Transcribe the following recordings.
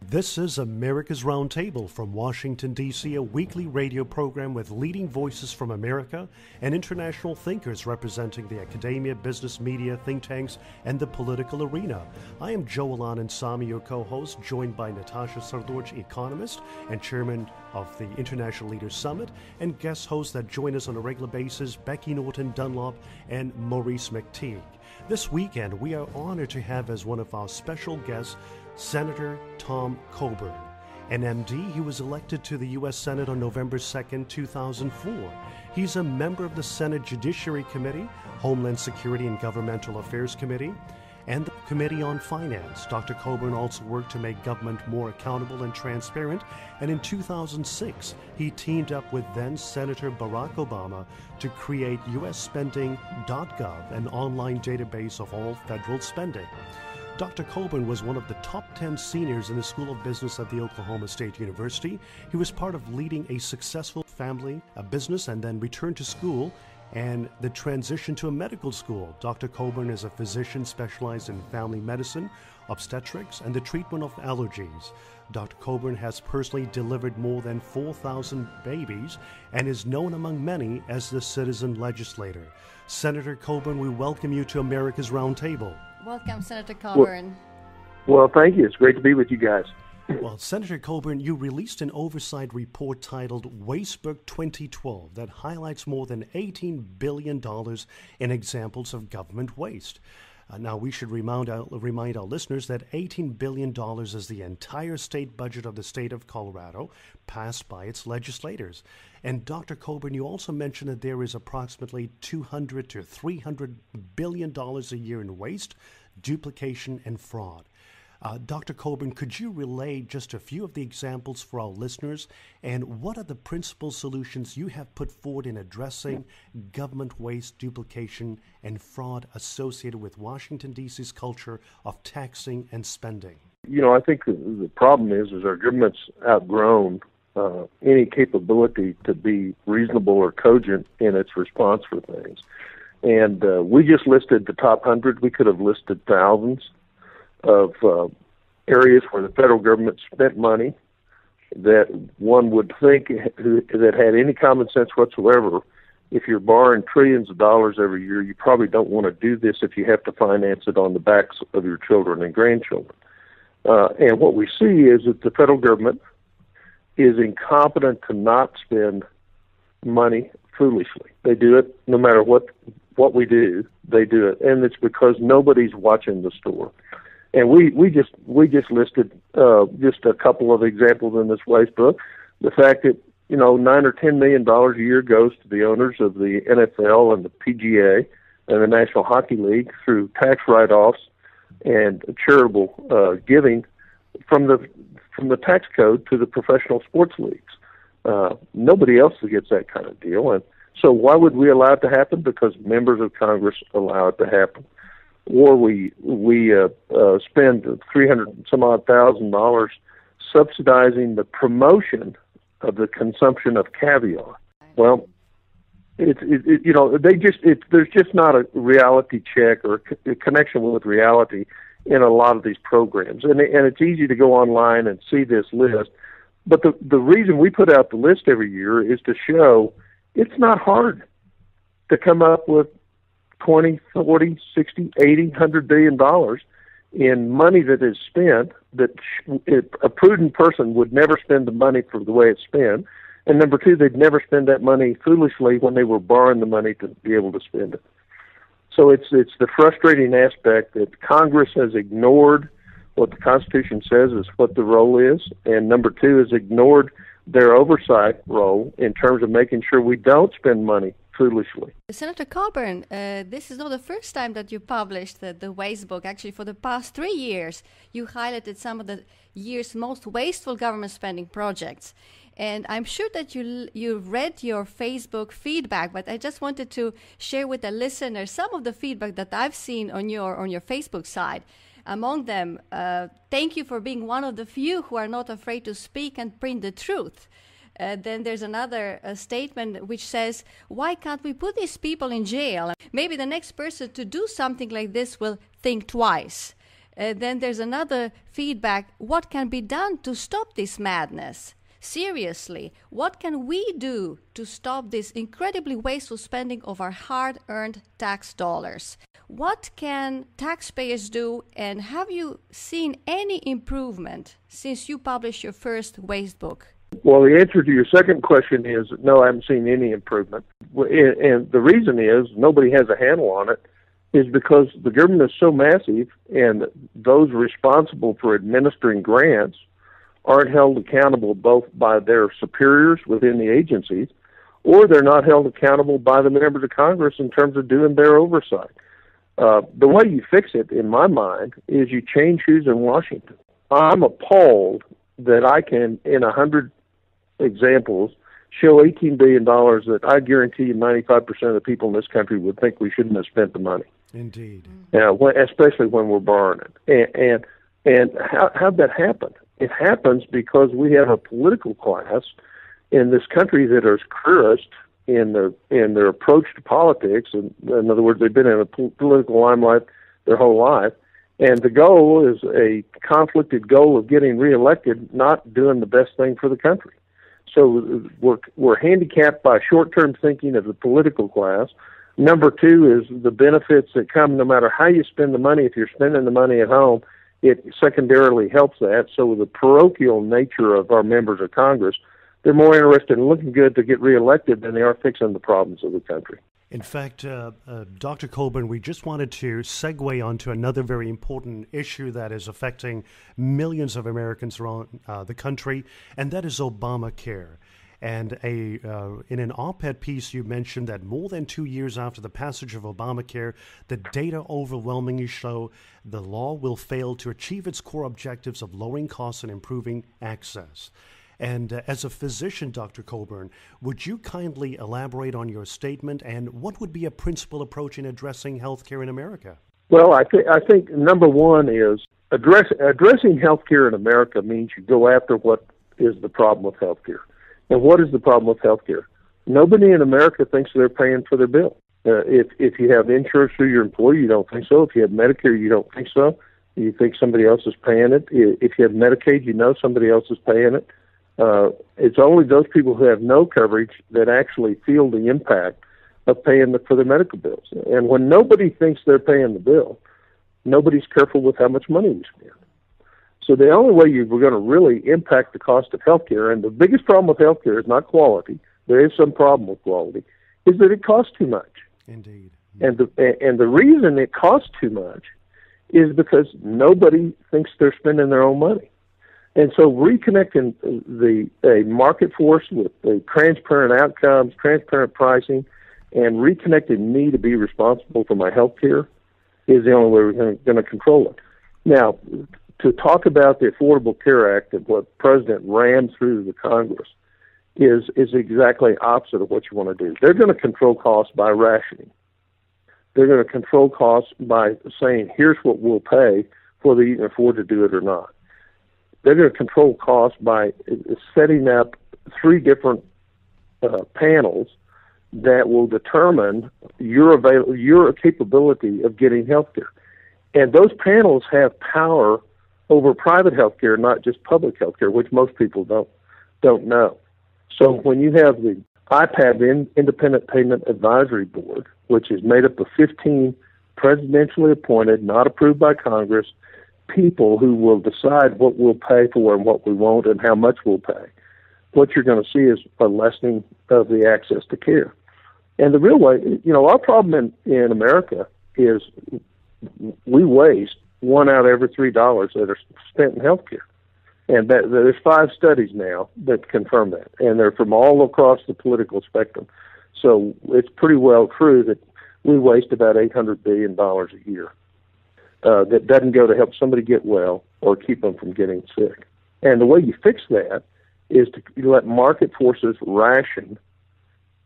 This is America's Roundtable from Washington, D.C., a weekly radio program with leading voices from America and international thinkers representing the academia, business, media, think tanks, and the political arena. I am Joel Anand, your co-host, joined by Natasha Sardorj, economist and chairman of the International Leaders Summit, and guest hosts that join us on a regular basis, Becky Norton Dunlop and Maurice McTeague. This weekend, we are honored to have as one of our special guests Senator Tom Coburn. An MD, he was elected to the U.S. Senate on November 2nd, 2004. He's a member of the Senate Judiciary Committee, Homeland Security and Governmental Affairs Committee, and the Committee on Finance. Dr. Coburn also worked to make government more accountable and transparent, and in 2006, he teamed up with then-Senator Barack Obama to create usspending.gov, an online database of all federal spending. Dr. Coburn was one of the top 10 seniors in the School of Business at the Oklahoma State University. He was part of leading a successful family, a business, and then returned to school and the transition to a medical school. Dr. Coburn is a physician specialized in family medicine, obstetrics, and the treatment of allergies. Dr. Coburn has personally delivered more than 4,000 babies and is known among many as the citizen legislator. Senator Coburn, we welcome you to America's Roundtable. Welcome, Senator Coburn. Well, thank you. It's great to be with you guys. Well, Senator Coburn, you released an oversight report titled Wastebook 2012 that highlights more than $18 billion in examples of government waste. Now, we should remind our listeners that $18 billion is the entire state budget of the state of Colorado, passed by its legislators. And Dr. Coburn, you also mentioned that there is approximately $200 to $300 billion a year in waste, duplication, and fraud. Dr. Coburn, could you relay just a few of the examples for our listeners, and what are the principal solutions you have put forward in addressing government waste, duplication, and fraud associated with Washington, D.C.'s culture of taxing and spending? You know, I think the problem is our government's outgrown any capability to be reasonable or cogent in its response for things. And we just listed the top 100. We could have listed thousands of areas where the federal government spent money that one would think that had any common sense whatsoever. If you're borrowing trillions of dollars every year, you probably don't want to do this if you have to finance it on the backs of your children and grandchildren. And what we see is that the federal government is incompetent to not spend money foolishly. They do it no matter what we do, they do it. And it's because nobody's watching the store. And we just listed just a couple of examples in this waste book. The fact that, $9 or $10 million a year goes to the owners of the NFL and the PGA and the National Hockey League through tax write-offs and charitable giving from the tax code to the professional sports leagues. Nobody else gets that kind of deal. And so why would we allow it to happen? Because members of Congress allow it to happen. Or we spend $300,000 subsidizing the promotion of the consumption of caviar. Well, there's just not a reality check or a connection with reality in a lot of these programs, and it's easy to go online and see this list. But the reason we put out the list every year is to show it's not hard to come up with 20, 40, 60, 80, $100 billion in money that is spent that a prudent person would never spend the money for the way it's spent. And number two, they'd never spend that money foolishly when they were borrowing the money to be able to spend it. So it's the frustrating aspect that Congress has ignored what the Constitution says is what the role is, and number two is ignored their oversight role in terms of making sure we don't spend money foolishly. Senator Coburn, this is not the first time that you published the waste book. Actually, for the past 3 years, you highlighted some of the year's most wasteful government spending projects. And I'm sure that you read your Facebook feedback, but I just wanted to share with the listeners some of the feedback that I've seen on your Facebook side. Among them, thank you for being one of the few who are not afraid to speak and print the truth. Then there's another statement which says, why can't we put these people in jail? Maybe the next person to do something like this will think twice. then there's another feedback. What can be done to stop this madness? Seriously, what can we do to stop this incredibly wasteful spending of our hard-earned tax dollars? What can taxpayers do, and have you seen any improvement since you published your first waste book? Well, the answer to your second question is no, I haven't seen any improvement. And the reason is nobody has a handle on it, is because the government is so massive and those responsible for administering grants aren't held accountable both by their superiors within the agencies, or they're not held accountable by the members of Congress in terms of doing their oversight. The way you fix it, in my mind, is you change who's in Washington. I'm appalled that I can, in 100 examples, show $18 billion that I guarantee you 95% of the people in this country would think we shouldn't have spent the money. Indeed. Especially when we're borrowing it. And how'd that happen? It happens because we have a political class in this country that is careerist in their approach to politics. In other words, they've been in a political limelight their whole life. And the goal is a conflicted goal of getting reelected, not doing the best thing for the country. So we're handicapped by short-term thinking of the political class. Number two is the benefits that come no matter how you spend the money. If you're spending the money at home, it secondarily helps that. So the parochial nature of our members of Congress, they're more interested in looking good to get reelected than they are fixing the problems of the country. In fact, Dr. Coburn, we just wanted to segue onto another very important issue that is affecting millions of Americans around the country, and that is Obamacare. And in an op-ed piece, you mentioned that more than 2 years after the passage of Obamacare, the data overwhelmingly show the law will fail to achieve its core objectives of lowering costs and improving access. And as a physician, Dr. Coburn, would you kindly elaborate on your statement, and what would be a principal approach in addressing healthcare in America? Well, I think number one is addressing healthcare in America means you go after what is the problem with healthcare. And what is the problem with healthcare? Nobody in America thinks they're paying for their bill. If you have insurance through your employer, you don't think so. If you have Medicare, you don't think so. You think somebody else is paying it. If you have Medicaid, you know somebody else is paying it. It's only those people who have no coverage that actually feel the impact of paying for their medical bills. And when nobody thinks they're paying the bill, nobody's careful with how much money we spend. So the only way we're going to really impact the cost of healthcare, and the biggest problem with healthcare is not quality. There is some problem with quality, is that it costs too much. Indeed. And the reason it costs too much is because nobody thinks they're spending their own money. And so reconnecting a market force with transparent outcomes, transparent pricing, and reconnecting me to be responsible for my health care is the only way we're going to control it. Now, to talk about the Affordable Care Act and what President rammed through the Congress is exactly opposite of what you want to do. They're going to control costs by rationing. They're going to control costs by saying, here's what we'll pay whether you can afford to do it or not. They're going to control costs by setting up 3 different panels that will determine your capability of getting health care. And those panels have power over private health care, not just public health care, which most people don't know. So when you have the IPAB, Independent Payment Advisory Board, which is made up of 15 presidentially appointed, not approved by Congress, people who will decide what we'll pay for and what we won't and how much we'll pay, what you're going to see is a lessening of the access to care. And the real way, our problem in America is we waste 1 out of every $3 that are spent in healthcare. And there's 5 studies now that confirm that, and they're from all across the political spectrum. So it's pretty well true that we waste about $800 billion a year. That doesn't go to help somebody get well or keep them from getting sick. And the way you fix that is to let market forces ration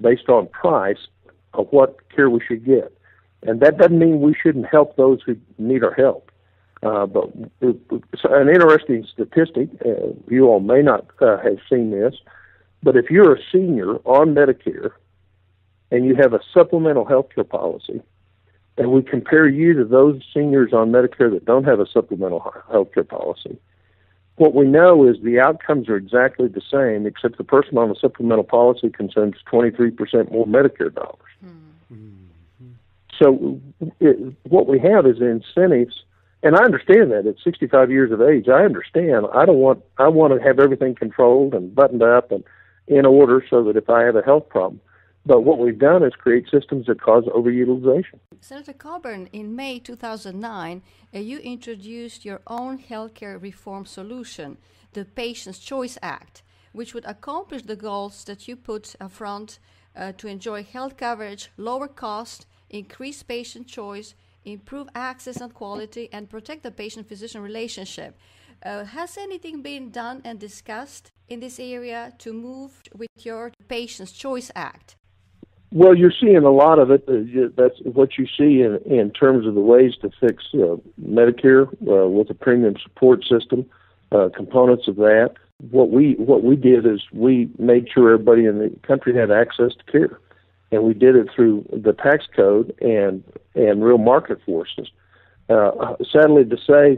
based on price of what care we should get. And that doesn't mean we shouldn't help those who need our help. But an interesting statistic, you all may not have seen this, but if you're a senior on Medicare and you have a supplemental health care policy, and we compare you to those seniors on Medicare that don't have a supplemental health care policy, what we know is the outcomes are exactly the same, except the person on the supplemental policy consumes 23% more Medicare dollars. Mm-hmm. So what we have is incentives, and I understand that at 65 years of age. I understand. I want to have everything controlled and buttoned up and in order so that if I have a health problem. But what we've done is create systems that cause overutilization. Senator Coburn, in May 2009, you introduced your own healthcare reform solution, the Patient's Choice Act, which would accomplish the goals that you put up front to enjoy health coverage, lower cost, increase patient choice, improve access and quality, and protect the patient-physician relationship. Has anything been done and discussed in this area to move with your Patient's Choice Act? Well, you're seeing a lot of it. That's what you see in terms of the ways to fix Medicare with a premium support system, components of that. What we did is we made sure everybody in the country had access to care, and we did it through the tax code and real market forces. Sadly to say,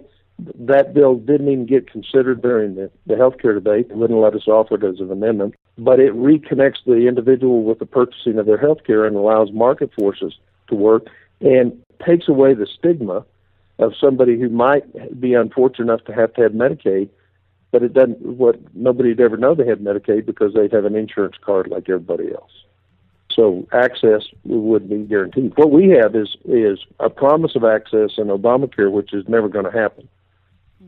that bill didn't even get considered during the healthcare debate. They wouldn't let us offer it as an amendment. But it reconnects the individual with the purchasing of their health care and allows market forces to work and takes away the stigma of somebody who might be unfortunate enough to have Medicaid, but it doesn't. Nobody'd ever know they had Medicaid because they'd have an insurance card like everybody else. So access would be guaranteed. What we have is a promise of access in Obamacare, which is never going to happen,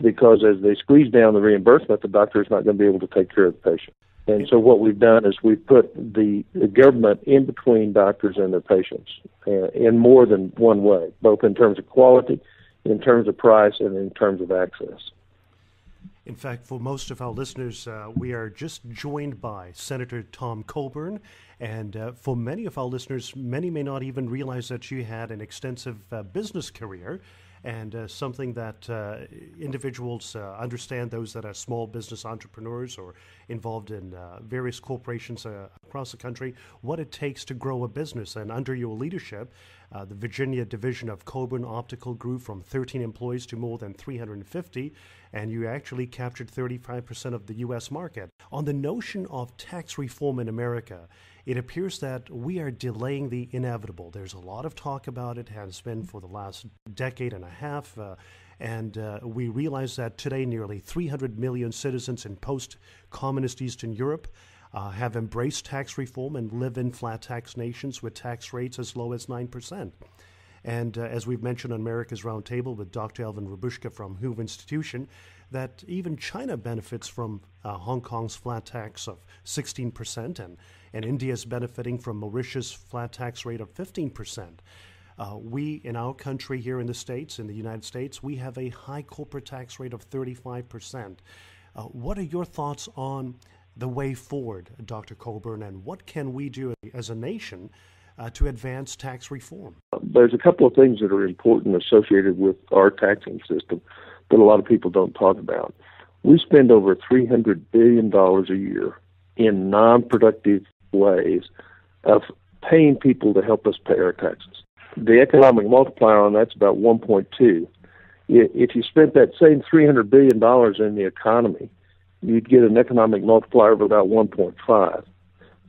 because as they squeeze down the reimbursement, the doctor is not going to be able to take care of the patient. And so what we've done is we've put the government in between doctors and their patients in more than one way, both in terms of quality, in terms of price, and in terms of access. In fact, for most of our listeners, we are just joined by Senator Tom Coburn. And for many of our listeners, many may not even realize that you had an extensive business career. And something that individuals understand, those that are small business entrepreneurs or involved in various corporations across the country, what it takes to grow a business. And under your leadership, the Virginia division of Coburn Optical grew from 13 employees to more than 350, and you actually captured 35% of the U.S. market. On the notion of tax reform in America, it appears that we are delaying the inevitable. There's a lot of talk about it, has been for the last decade and a half, and we realize that today nearly 300 million citizens in post-communist Eastern Europe have embraced tax reform and live in flat tax nations with tax rates as low as 9%. And as we've mentioned on America's Roundtable with Dr. Elvin Rabushka from Hoover Institution, that even China benefits from Hong Kong's flat tax of 16%, and India is benefiting from Mauritius' flat tax rate of 15%. We, in our country here in the States, in the United States, we have a high corporate tax rate of 35%. What are your thoughts on the way forward, Dr. Coburn, and what can we do as a nation to advance tax reform? There's a couple of things that are important associated with our taxing system that a lot of people don't talk about. We spend over $300 billion a year in non-productive ways of paying people to help us pay our taxes. The economic multiplier on that's about 1.2. If you spent that same $300 billion in the economy, you'd get an economic multiplier of about 1.5.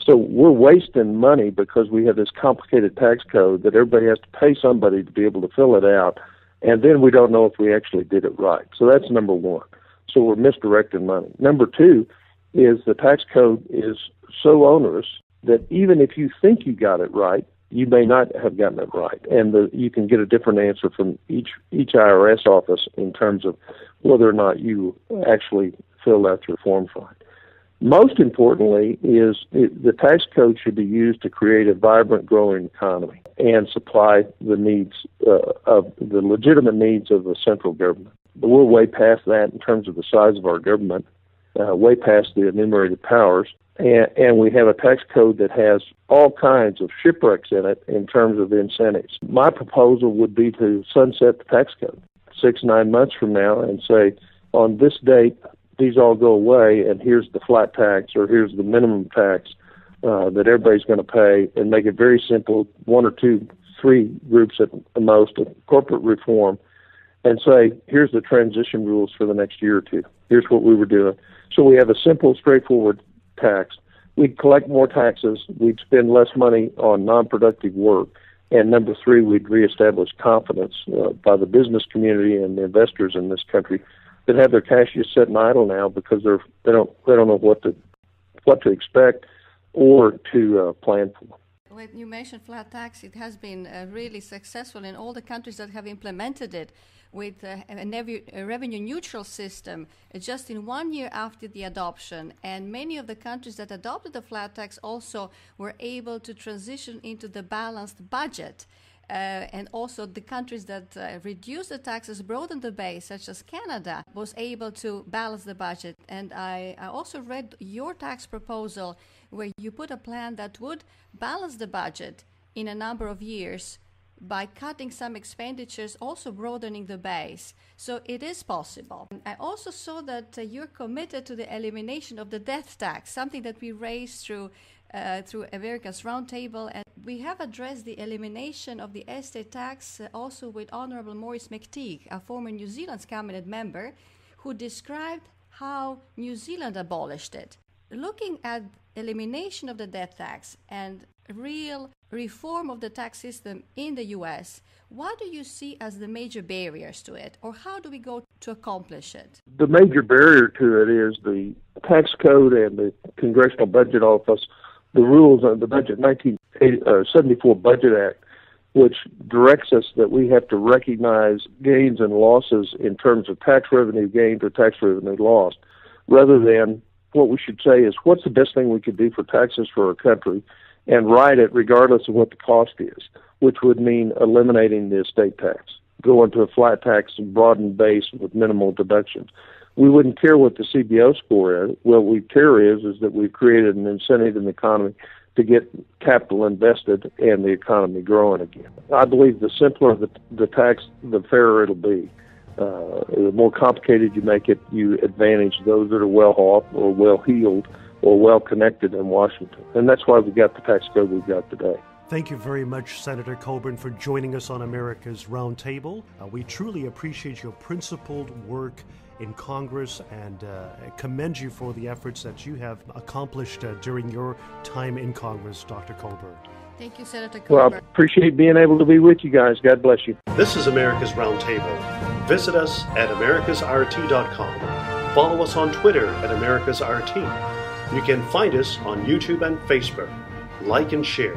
So we're wasting money because we have this complicated tax code that everybody has to pay somebody to be able to fill it out, and then we don't know if we actually did it right. So that's number one. So we're misdirecting money. Number two is the tax code is so onerous that even if you think you got it right, you may not have gotten it right. And you can get a different answer from each IRS office in terms of whether or not you actually filled out your forms right. Most importantly is the tax code should be used to create a vibrant, growing economy and supply the needs of the legitimate needs of the central government. But we're way past that in terms of the size of our government, way past the enumerated powers, and we have a tax code that has all kinds of shipwrecks in it in terms of incentives. My proposal would be to sunset the tax code 6-9 months from now and say, on this date, these all go away, and here's the flat tax or here's the minimum tax that everybody's going to pay, and make it very simple, 1 or 2 three groups at the most, of corporate reform, and say, here's the transition rules for the next year or two. Here's what we were doing. So we have a simple, straightforward tax. We'd collect more taxes. We'd spend less money on non-productive work. And number three, we'd reestablish confidence by the business community and the investors in this country that have their cash just sitting idle now because they don't know what to expect or to plan for. When you mentioned flat tax, it has been really successful in all the countries that have implemented it with a revenue-neutral system just in 1 year after the adoption. And many of the countries that adopted the flat tax also were able to transition into the balanced budget. And also the countries that reduced the taxes, broadened the base, such as Canada, was able to balance the budget. And I also read your tax proposal where you put a plan that would balance the budget in a number of years by cutting some expenditures, also broadening the base. So it is possible. I also saw that you're committed to the elimination of the death tax, something that we raised through America's Roundtable, and we have addressed the elimination of the estate tax also with Honourable Maurice McTeague, a former New Zealand's cabinet member, who described how New Zealand abolished it. Looking at elimination of the death tax and real reform of the tax system in the U.S., what do you see as the major barriers to it, or how do we go to accomplish it? The major barrier to it is the tax code and the Congressional Budget Office, the rules on the budget 1974 Budget Act, which directs us that we have to recognize gains and losses in terms of tax revenue gained or tax revenue lost, rather than what we should say is what's the best thing we could do for taxes for our country and write it regardless of what the cost is, which would mean eliminating the estate tax, going to a flat tax and broadened base with minimal deductions. We wouldn't care what the CBO score is. What we care is that we've created an incentive in the economy to get capital invested and the economy growing again. I believe the simpler the tax, the fairer it'll be. The more complicated you make it, you advantage those that are well off or well heeled or well connected in Washington. And that's why we got the tax code we've got today. Thank you very much, Senator Coburn, for joining us on America's Roundtable. We truly appreciate your principled work in Congress and commend you for the efforts that you have accomplished during your time in Congress, Dr. Coburn. Thank you, Senator Coburn. Well, I appreciate being able to be with you guys. God bless you. This is America's Roundtable. Visit us at americasrt.com. Follow us on Twitter at americasrt. You can find us on YouTube and Facebook. Like and share.